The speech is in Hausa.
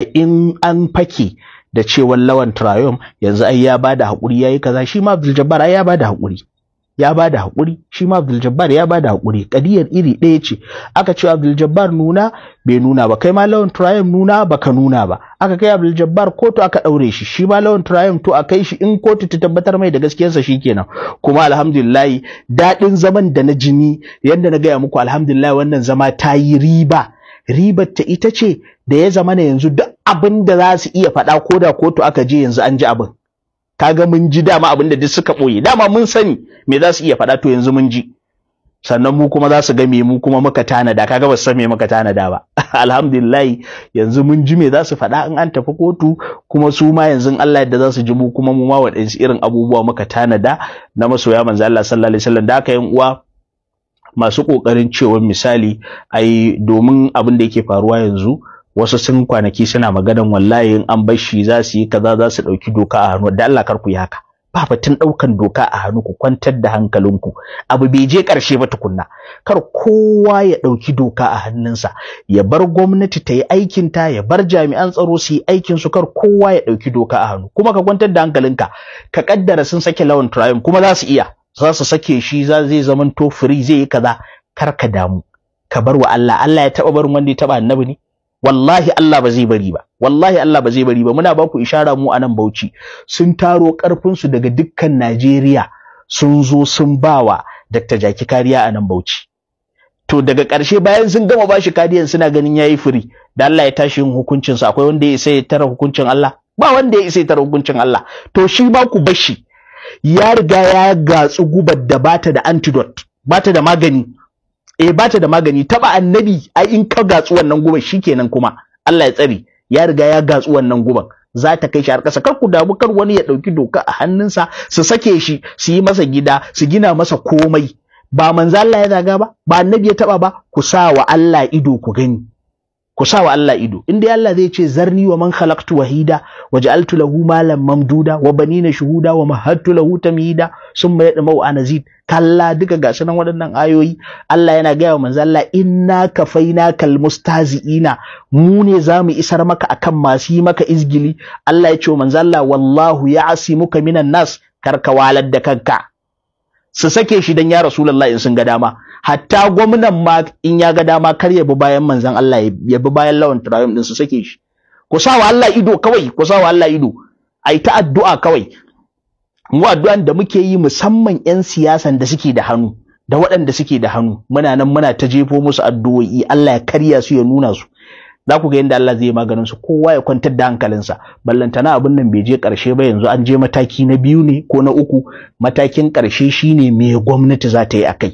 in an fake da cewan Lawan Triumph yanzu ai ya bada hakuri yayi kaza, shi ma Abdul Jabbar ai ya bada hakuri, shi ma Abdul Jabbar ya bada hakuri. Kadiyar iri ɗaya ce. Aka ce Abdul Jabbar nuna bai nuna ba, kai ma Lawan Triumph nuna baka nuna ba. Aka kai Abdul Jabbar kotu aka daure shi, shi ma Lawan Triumph to a kai shi in kotu ta tabbatar mai da gaskiyarsa shikenan. Kuma alhamdulillah dadin zaman da na jini yanda na gaya muku, alhamdulillah wannan zama ta yi riba. Ribar ta ita ce da ya zama na yanzu duk abin da za su iya faɗa ko da kotu aka je yanzu an ji abin. Kaga mun ji dama abin da duk suka ɓoye, dama mun sani me za su iya faɗa, to yanzu mun ji. Sannan mu kuma za su ga me mu kuma muka tanada, kaga ba su san me muka tanada ba. Alhamdulillah yanzu mun ji me za su faɗa in an tafi kotu, kuma su ma yanzu Allah yadda za su ji mu kuma mu ma waɗansu irin abubuwa muka tanada na masoya manzo Allah sallallahu alaihi wasallam. Da haka yan uwa masu kokarin cewa misali ai domin abin da yake faruwa yanzu, wasu sun kwanaki suna maganan wallahi in an bar shi za su yi kaza, za su dauki doka a hannu. Da Allah kar ku yi haka, ba batun daukan doka a hannu, ku kwantar da hankalinku, abu bai je karshe ba tukunna. Kar kowa ya dauki doka a hannunsa, ya bar gwamnati ta yi aikin ta, ya bar jami'an tsaro su yi aikin su, kar kowa ya dauki doka a hannu. Kuma ka kwantar da hankalinka, ka kaddara sun sake Lawan Triumph, kuma za su iya, za su sake shi, zai zaman to free, zai yi kaza. Kar ka damu, ka bar wa Allah. Allah ya taba barin wanda ya taba annabi ne? Wallahi Allah ba zai bari ba, wallahi Allah ba zai bari ba. Muna baku ishara mu anan Bauchi, sun taro karfin su daga dukkan Najeriya, sun zo sun bawa Dr. Jaki kariya anan Bauchi. To daga ƙarshe bayan sun gama bashi kariyan suna ganin yayi free, da Allah ya tashi yin hukuncin sa, akwai wanda ya isa ya tara hukuncin Allah? Ba wanda ya isa ya tara hukuncin Allah. To shi ba ku bashi, ya riga ya gatsu gubar da bata da antidote, bata da magani. Bata da magani. Taba annabi ai in ka gatsu wannan guban shikenan, kuma Allah ya tsare, ya riga ya gatsu wannan guban, za ta kai shi har ƙasa. Kar ku damu, kar wani ya dauki doka a hannunsa, su sake shi, su yi masa gida, su gina masa komai. Ba manzo Allah ya zaga ba, ba annabi ya taba ba. Ku sa wa Allah ido ku gani, ku sa wa Allah ido. Inda Allah zai ce zarni wa man khalaqtu wahida waja'altu lahu malan mamduda wa banina shuhuda wa mahattu lahu tamhida summa yadmau anazid. Kalla, duka ga sunan waɗannan ayoyi. Allah yana gaya wa manzo Allah, inna kafainakal mustahzi'ina, mu ne zamu isar maka akan masu yi maka izgili. Allah ya ce wa manzo Allah, wallahu ya'simuka minan nas, karka walar da kanka. Su sake shi dan ya Rasulullahi in sun ga dama. Hatta gwamnan ma in ya ga dama kar ya bi bayan manzon Allah, ya bi bayan Lawan Triumph din, su sake shi. Ku sa wa Allah ido kawai, ku sa wa Allah ido. Ai ta addu'a kawai. Mu addu'an da muke yi, musamman 'yan siyasan da suke da hannu da waɗanda suke da hannu, muna nan muna ta jefo musu addu'o'i, Allah ya karya su, ya nuna su. Za ku ga yadda Allah zai maganin su, kowa ya kwantar da hankalinsa. Ballantana abin nan bai je ƙarshe ba, yanzu an je mataki na 2 ne ko na 3. Matakin ƙarshe shine me gwamnati za ta yi akai.